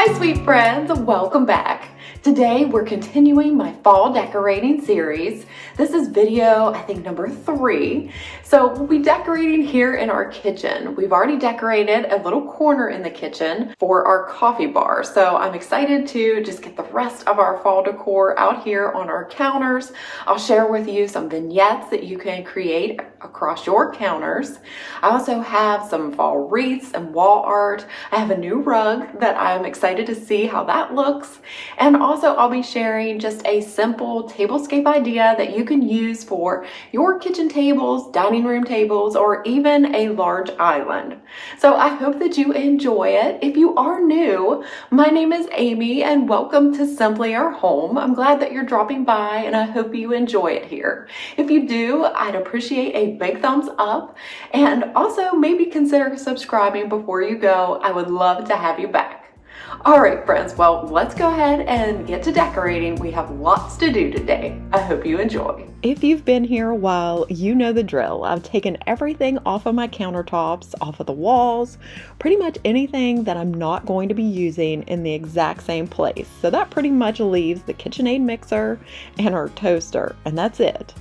Hi sweet friends, welcome back. Today we're continuing my fall decorating series. This is video, I think number 3. So we'll be decorating here in our kitchen. We've already decorated a little corner in the kitchen for our coffee bar. So I'm excited to just get the rest of our fall decor out here on our counters. I'll share with you some vignettes that you can create across your counters. I also have some fall wreaths and wall art. I have a new rug that I'm excited to see how that looks. And also I'll be sharing just a simple tablescape idea that you can use for your kitchen tables, dining room tables, or even a large island. So I hope that you enjoy it. If you are new, my name is Amy and welcome to Simply Our Home. I'm glad that you're dropping by and I hope you enjoy it here. If you do, I'd appreciate a big thumbs up and also maybe consider subscribing before you go. I would love to have you back. All right, friends, well, let's go ahead and get to decorating. We have lots to do today. I hope you enjoy. If you've been here a while, you know the drill. I've taken everything off of my countertops, off of the walls, pretty much anything that I'm not going to be using in the exact same place. So that pretty much leaves the KitchenAid mixer and our toaster, and that's it.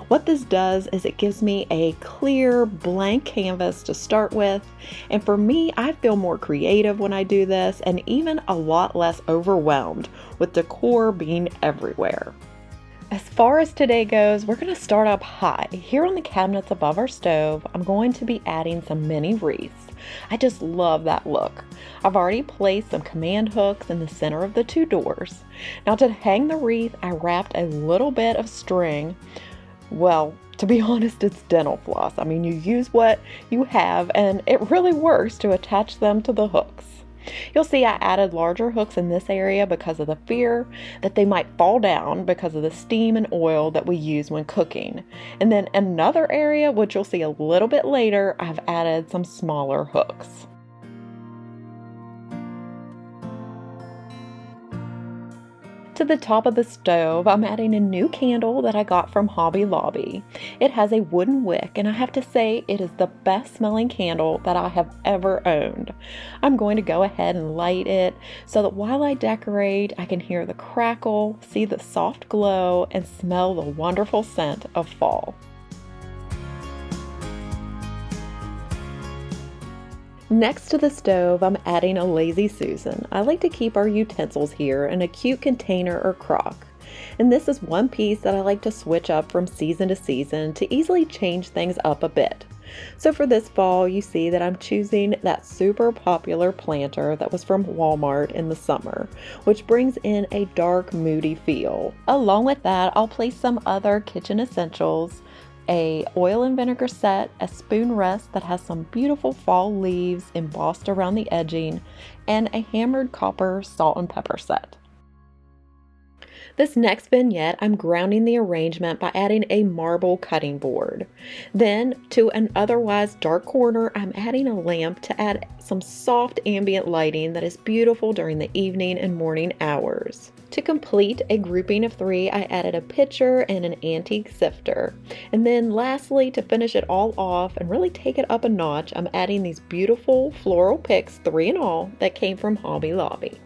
What this does is it gives me a clear blank canvas to start with, and for me, I feel more creative when I do this and even a lot less overwhelmed with decor being everywhere. As far as today goes, we're going to start up high. Here on the cabinets above our stove, I'm going to be adding some mini wreaths. I just love that look. I've already placed some command hooks in the center of the 2 doors. Now to hang the wreath, I wrapped a little bit of string. Well, to be honest, it's dental floss. I mean, you use what you have and it really works to attach them to the hooks. You'll see I added larger hooks in this area because of the fear that they might fall down because of the steam and oil that we use when cooking. And then another area, which you'll see a little bit later, I've added some smaller hooks. To the top of the stove, I'm adding a new candle that I got from Hobby Lobby. It has a wooden wick, and I have to say it is the best smelling candle that I have ever owned. I'm going to go ahead and light it so that while I decorate, I can hear the crackle, see the soft glow, and smell the wonderful scent of fall. Next to the stove, I'm adding a Lazy Susan. I like to keep our utensils here in a cute container or crock. And this is one piece that I like to switch up from season to season to easily change things up a bit. So for this fall, you see that I'm choosing that super popular planter that was from Walmart in the summer, which brings in a dark, moody feel. Along with that, I'll place some other kitchen essentials, a oil and vinegar set, a spoon rest that has some beautiful fall leaves embossed around the edging, and a hammered copper salt and pepper set. This next vignette, I'm grounding the arrangement by adding a marble cutting board. Then, to an otherwise dark corner, I'm adding a lamp to add some soft ambient lighting that is beautiful during the evening and morning hours. To complete a grouping of 3, I added a pitcher and an antique sifter. And then lastly, to finish it all off and really take it up a notch, I'm adding these beautiful floral picks, 3 in all, that came from Hobby Lobby.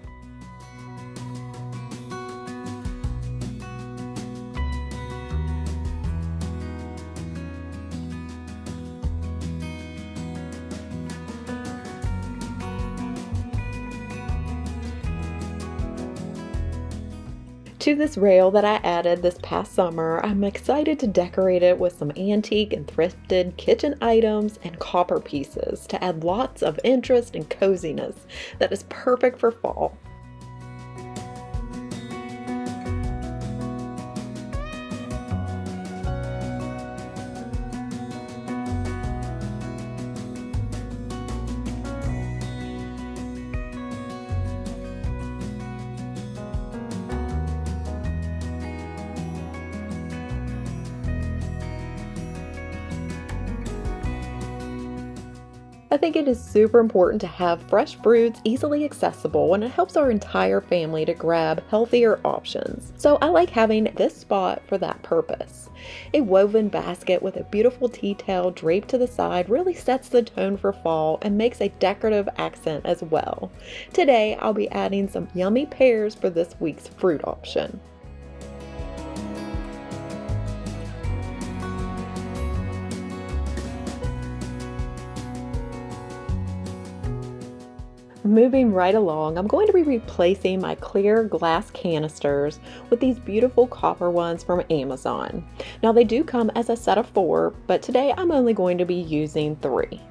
To this rail that I added this past summer, I'm excited to decorate it with some antique and thrifted kitchen items and copper pieces to add lots of interest and coziness that is perfect for fall. I think it is super important to have fresh fruits easily accessible, and it helps our entire family to grab healthier options. So I like having this spot for that purpose. A woven basket with a beautiful tea towel draped to the side really sets the tone for fall and makes a decorative accent as well. Today I'll be adding some yummy pears for this week's fruit option. Moving right along, I'm going to be replacing my clear glass canisters with these beautiful copper ones from Amazon. Now they do come as a set of 4, but today I'm only going to be using 3.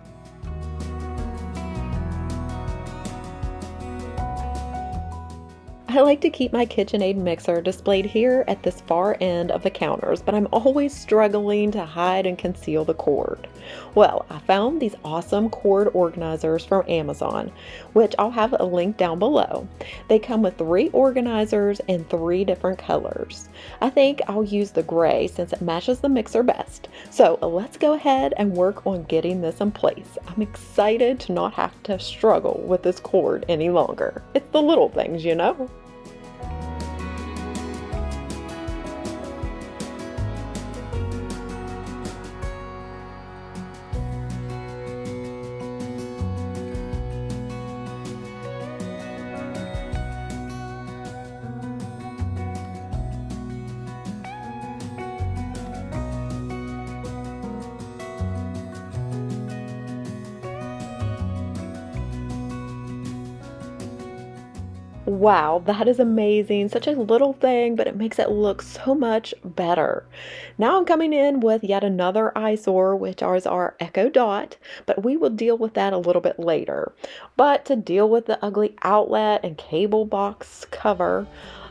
I like to keep my KitchenAid mixer displayed here at this far end of the counters, but I'm always struggling to hide and conceal the cord. Well, I found these awesome cord organizers from Amazon, which I'll have a link down below. They come with 3 organizers in 3 different colors. I think I'll use the gray since it matches the mixer best. So let's go ahead and work on getting this in place. I'm excited to not have to struggle with this cord any longer. It's the little things, you know? Wow, that is amazing. Such a little thing, but it makes it look so much better. Now I'm coming in with yet another eyesore, which is our Echo Dot, but we will deal with that a little bit later. But to deal with the ugly outlet and cable box cover,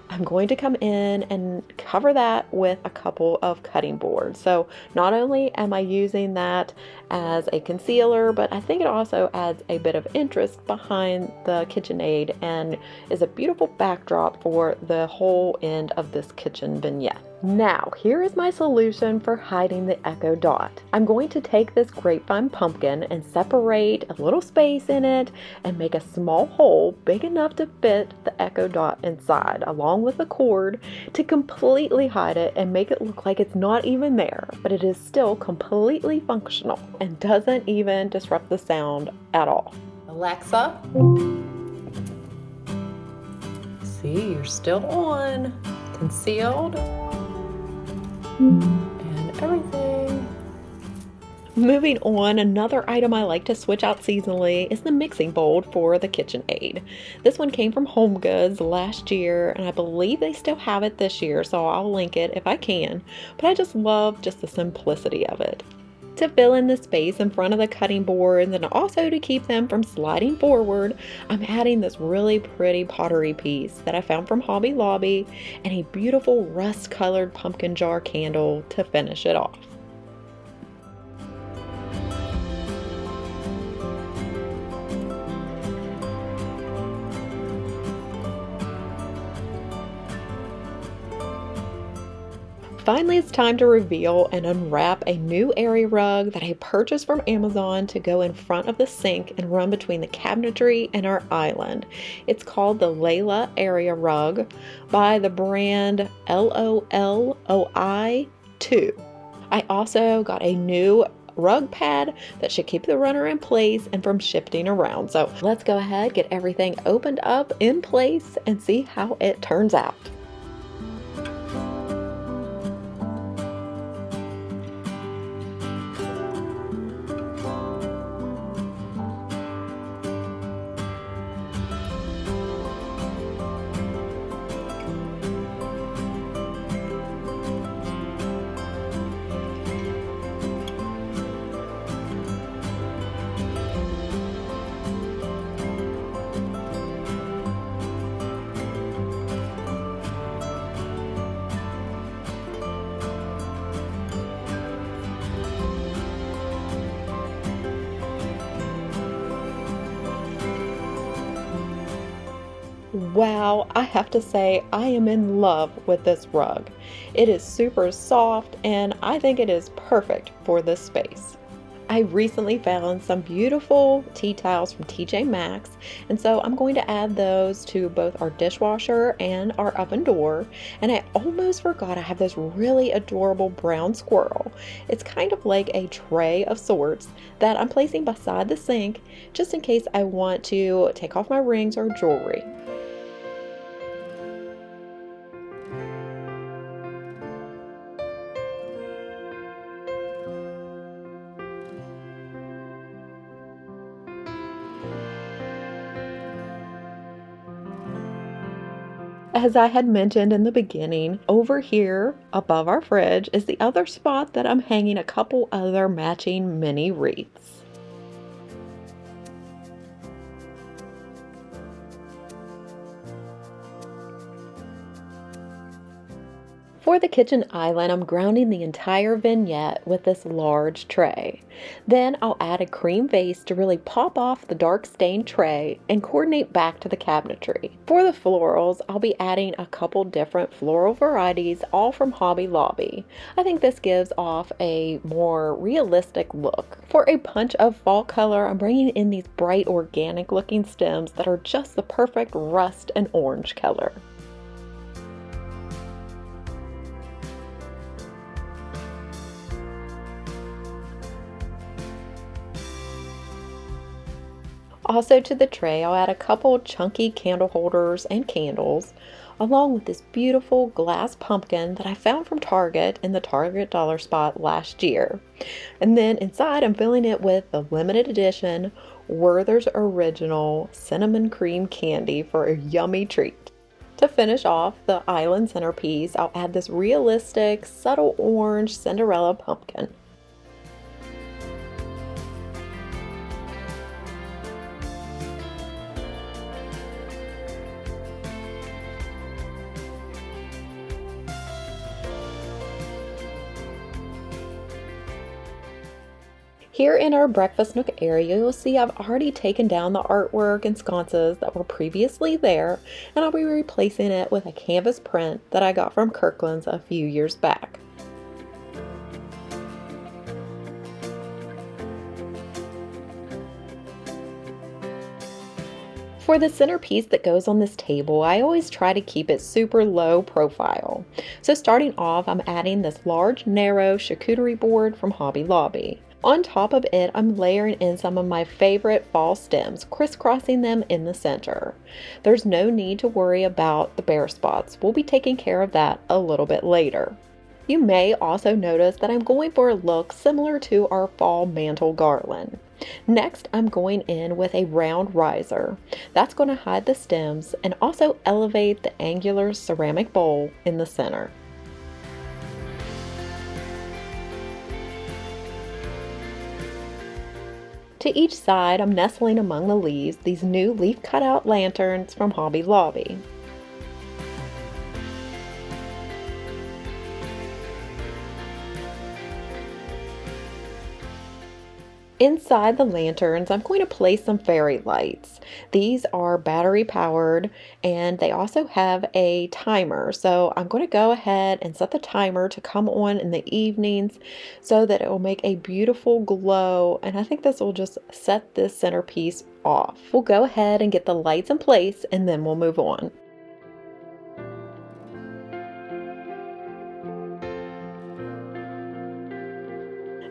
I'm going to come in and cover that with a couple of cutting boards. So not only am I using that as a concealer, but I think it also adds a bit of interest behind the KitchenAid and is a beautiful backdrop for the whole end of this kitchen vignette. Now, here is my solution for hiding the Echo Dot. I'm going to take this grapevine pumpkin and separate a little space in it and make a small hole big enough to fit the Echo Dot inside, along with the cord, to completely hide it and make it look like it's not even there, but it is still completely functional and doesn't even disrupt the sound at all. Alexa, see, you're still on, concealed, and everything. Moving on, another item I like to switch out seasonally is the mixing bowl for the KitchenAid. This one came from HomeGoods last year, and I believe they still have it this year, so I'll link it if I can. But I just love the simplicity of it. To fill in the space in front of the cutting boards and also to keep them from sliding forward, I'm adding this really pretty pottery piece that I found from Hobby Lobby and a beautiful rust-colored pumpkin jar candle to finish it off. Finally, it's time to reveal and unwrap a new area rug that I purchased from Amazon to go in front of the sink and run between the cabinetry and our island. It's called the Layla Area Rug by the brand LOLOI 2. I also got a new rug pad that should keep the runner in place and from shifting around. So let's go ahead, get everything opened up in place and see how it turns out. Wow, I have to say I am in love with this rug. It is super soft and I think it is perfect for this space. I recently found some beautiful tea towels from TJ Maxx, and so I'm going to add those to both our dishwasher and our oven door. And I almost forgot I have this really adorable brown squirrel. It's kind of like a tray of sorts that I'm placing beside the sink just in case I want to take off my rings or jewelry. As I had mentioned in the beginning, over here above our fridge is the other spot that I'm hanging a couple other matching mini wreaths. For the kitchen island, I'm grounding the entire vignette with this large tray. Then I'll add a cream vase to really pop off the dark stained tray and coordinate back to the cabinetry. For the florals, I'll be adding a couple different floral varieties, all from Hobby Lobby. I think this gives off a more realistic look. For a punch of fall color, I'm bringing in these bright organic looking stems that are just the perfect rust and orange color. Also to the tray, I'll add a couple chunky candle holders and candles, along with this beautiful glass pumpkin that I found from Target in the Target dollar spot last year. And then inside, I'm filling it with the limited edition Werther's Original Cinnamon Cream Candy for a yummy treat. To finish off the island centerpiece, I'll add this realistic, subtle orange Cinderella pumpkin. Here in our breakfast nook area, you'll see I've already taken down the artwork and sconces that were previously there, and I'll be replacing it with a canvas print that I got from Kirkland's a few years back. For the centerpiece that goes on this table, I always try to keep it super low profile. So starting off, I'm adding this large, narrow charcuterie board from Hobby Lobby. On top of it, I'm layering in some of my favorite fall stems, crisscrossing them in the center. There's no need to worry about the bare spots. We'll be taking care of that a little bit later. You may also notice that I'm going for a look similar to our fall mantle garland. Next, I'm going in with a round riser. That's going to hide the stems and also elevate the angular ceramic bowl in the center. To each side, I'm nestling among the leaves these new leaf cutout lanterns from Hobby Lobby. Inside the lanterns, I'm going to place some fairy lights. These are battery powered and they also have a timer. So I'm going to go ahead and set the timer to come on in the evenings so that it will make a beautiful glow. And I think this will just set this centerpiece off. We'll go ahead and get the lights in place and then we'll move on.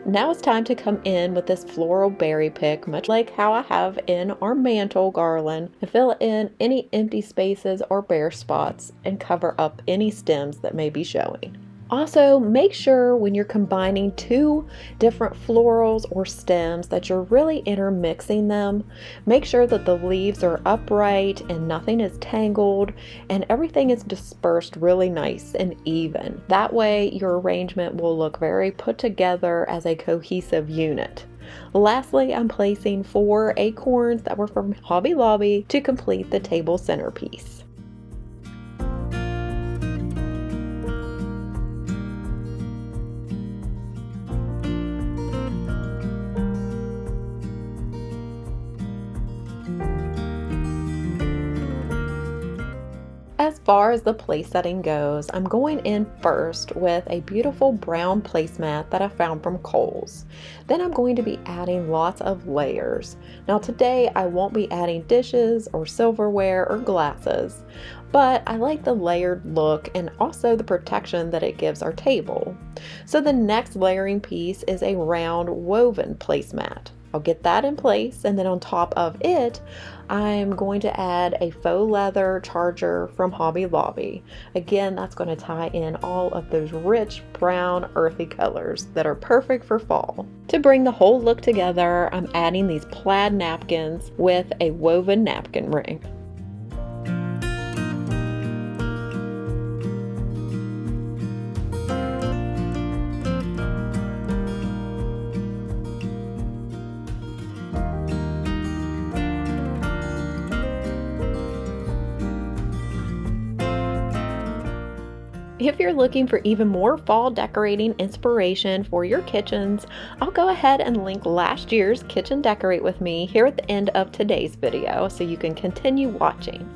Now it's time to come in with this floral berry pick, much like how I have in our mantle garland, and fill in any empty spaces or bare spots and cover up any stems that may be showing. Also, make sure when you're combining two different florals or stems that you're really intermixing them. Make sure that the leaves are upright and nothing is tangled and everything is dispersed really nice and even. That way your arrangement will look very put together as a cohesive unit. Lastly, I'm placing 4 acorns that were from Hobby Lobby to complete the table centerpiece. As far as the place setting goes, I'm going in first with a beautiful brown placemat that I found from Kohl's. Then I'm going to be adding lots of layers. Now today I won't be adding dishes or silverware or glasses, but I like the layered look and also the protection that it gives our table. So the next layering piece is a round woven placemat. I'll get that in place, and then on top of it, I'm going to add a faux leather charger from Hobby Lobby. Again, that's going to tie in all of those rich brown earthy colors that are perfect for fall. To bring the whole look together, I'm adding these plaid napkins with a woven napkin ring. If you're looking for even more fall decorating inspiration for your kitchens, I'll go ahead and link last year's Kitchen Decorate with Me here at the end of today's video so you can continue watching.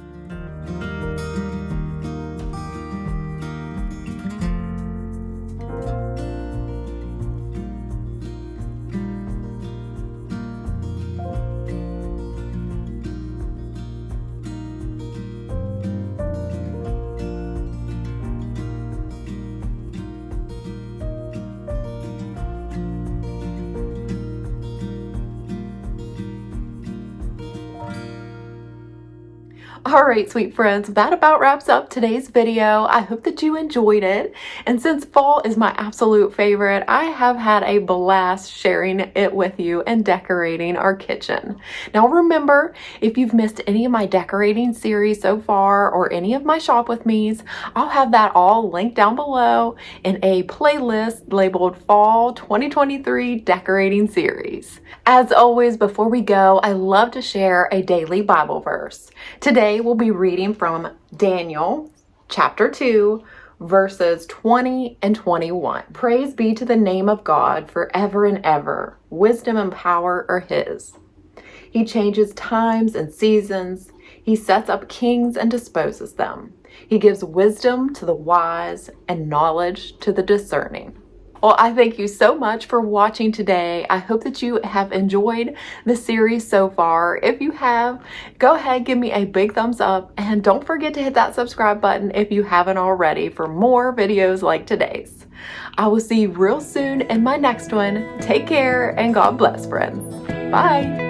All right, sweet friends, that about wraps up today's video. I hope that you enjoyed it. And since fall is my absolute favorite, I have had a blast sharing it with you and decorating our kitchen. Now remember, if you've missed any of my decorating series so far or any of my shop with me's, I'll have that all linked down below in a playlist labeled Fall 2023 Decorating Series. As always, before we go, I love to share a daily Bible verse. Today we'll be reading from Daniel chapter 2, verses 20 and 21. Praise be to the name of God forever and ever. Wisdom and power are His. He changes times and seasons. He sets up kings and disposes them. He gives wisdom to the wise and knowledge to the discerning. Well, I thank you so much for watching today. I hope that you have enjoyed the series so far. If you have, go ahead, give me a big thumbs up, and don't forget to hit that subscribe button if you haven't already for more videos like today's. I will see you real soon in my next one. Take care and God bless, friends. Bye.